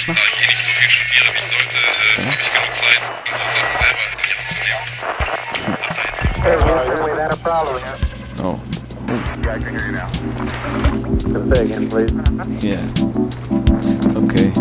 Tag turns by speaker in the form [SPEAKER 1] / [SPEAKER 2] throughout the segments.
[SPEAKER 1] machst du noch?
[SPEAKER 2] Da ich nicht so viel studiere, wie ich sollte, habe ich genug Zeit, so Sachen selber in die Hand zu nehmen. Hab da jetzt noch
[SPEAKER 1] Oh.
[SPEAKER 3] Yeah, I can hear you now. Say again, please.
[SPEAKER 1] Yeah. Okay.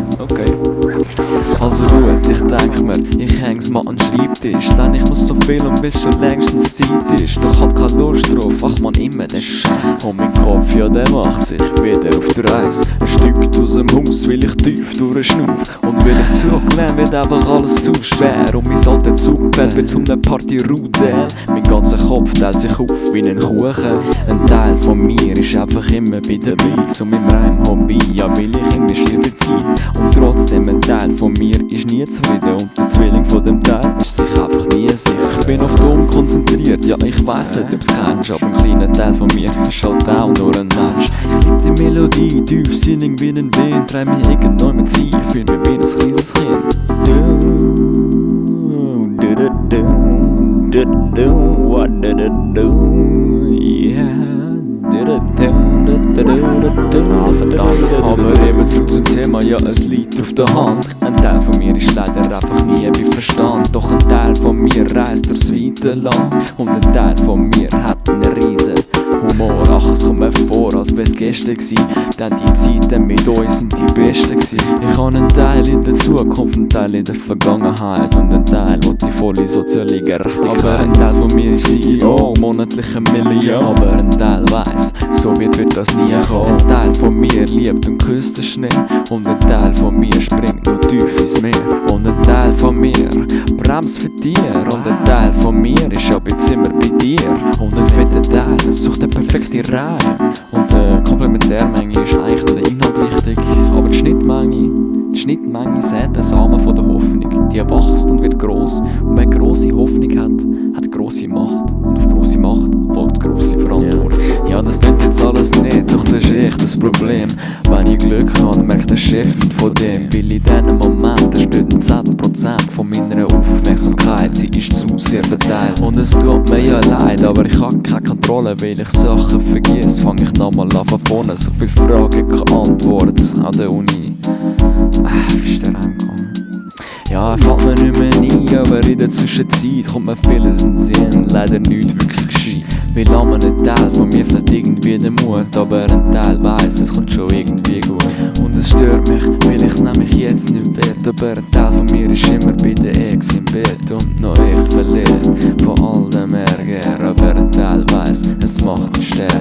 [SPEAKER 1] Also gut, ich denk mir, ich häng's mal an den Schreibtisch, denn ich muss so viel und bis schon längstens Zeit ist. Doch hab keine Lust drauf, ach man, immer der Scheiß. Und mein Kopf, ja, der macht sich wieder auf die Reise. Ein Stück aus dem Haus will ich tief durchschnaufen. Und will ich zurücklehnen, wird einfach alles zu schwer. Und mein alter Zugpferd wird zum Party-Rudel. Mein ganzer Kopf teilt sich auf wie ein Kuchen. Ein Teil von mir ist einfach immer bei der Beats. Und mit meinem Hobby, ja, will ich investieren Zeit. Und trotzdem ein Teil von mir ist nie zufrieden. Und der Zwilling von dem Teil ist sich einfach nie sicher. Ich bin auf Ton konzentriert, ja, ich weiss nicht, ob's kennst. Aber ein kleiner Teil von mir ist halt auch nur ein Mensch. Ich lieb die Melodie, tiefsinnig wie ein Wind. Dreh mich irgendwann mit sie, fühl mich wie ein kleines Kind. Verdammt, aber eben zurück zum Thema, ja, es liegt auf der Hand. Ein Teil von mir ist leider einfach nie bei Verstand. Doch ein Teil von mir reist durchs weite Land. Und ein Teil von mir hat einen riesen Humor. Ach, es kommt mir vor, als wär's gestern gsi. Denn die Zeiten mit uns sind die besten gsi. Ich habe einen Teil in der Zukunft, einen Teil in der Vergangenheit. Und einen Teil, wo die volle soziale Gerechtigkeit. Aber ein Teil von mir ist CEO, monatliche Million. Aber ein Teil weiss, so wird das nie kommen. Ein Teil von mir liebt und küsst den Schnee. Und ein Teil von mir springt noch tief ins Meer. Und ein Teil von mir bremst für dir. Und ein Teil von mir ist ab jetzt immer bei dir. Und ein fetter Teil sucht den perfekten Reim. Und die Komplementärmenge ist eigentlich der Inhalt wichtig. Aber die Schnittmenge sät den Samen von der Hoffnung. Die wächst und wird gross. Und wer grosse Hoffnung hat grosse Macht. Und auf grosse Macht folgt grosse Verantwortung. Ja, das tut jetzt alles nicht, doch das ist echt das Problem. Wenn ich Glück habe, merkt der Chef nicht von dem. Weil in diesem Moment steht ein 10% von meiner Aufmerksamkeit. Sie ist zu sehr verteilt. Und es tut mir ja leid, aber ich habe keine Kontrolle, weil ich Sachen vergiss. Fang ich nochmal an von vorne. So viele Fragen, keine Antwort an der Uni. Wie ist der angekommen? Ja, fällt mir nicht mehr ein, aber in der Zwischenzeit kommt mir vieles in den Sinn. Leider nichts wirklich Gescheites. Weil an einem Teil von mir fehlt irgendwie der Mut. Aber ein Teil weiss, es kommt schon irgendwie gut. Und es stört mich, weil ich nämlich jetzt nicht will. Aber ein Teil von mir ist immer bei der Ex im Bett. Und noch echt verletzt von all dem Ärger. Aber ein Teil weiss, es macht mich stärker.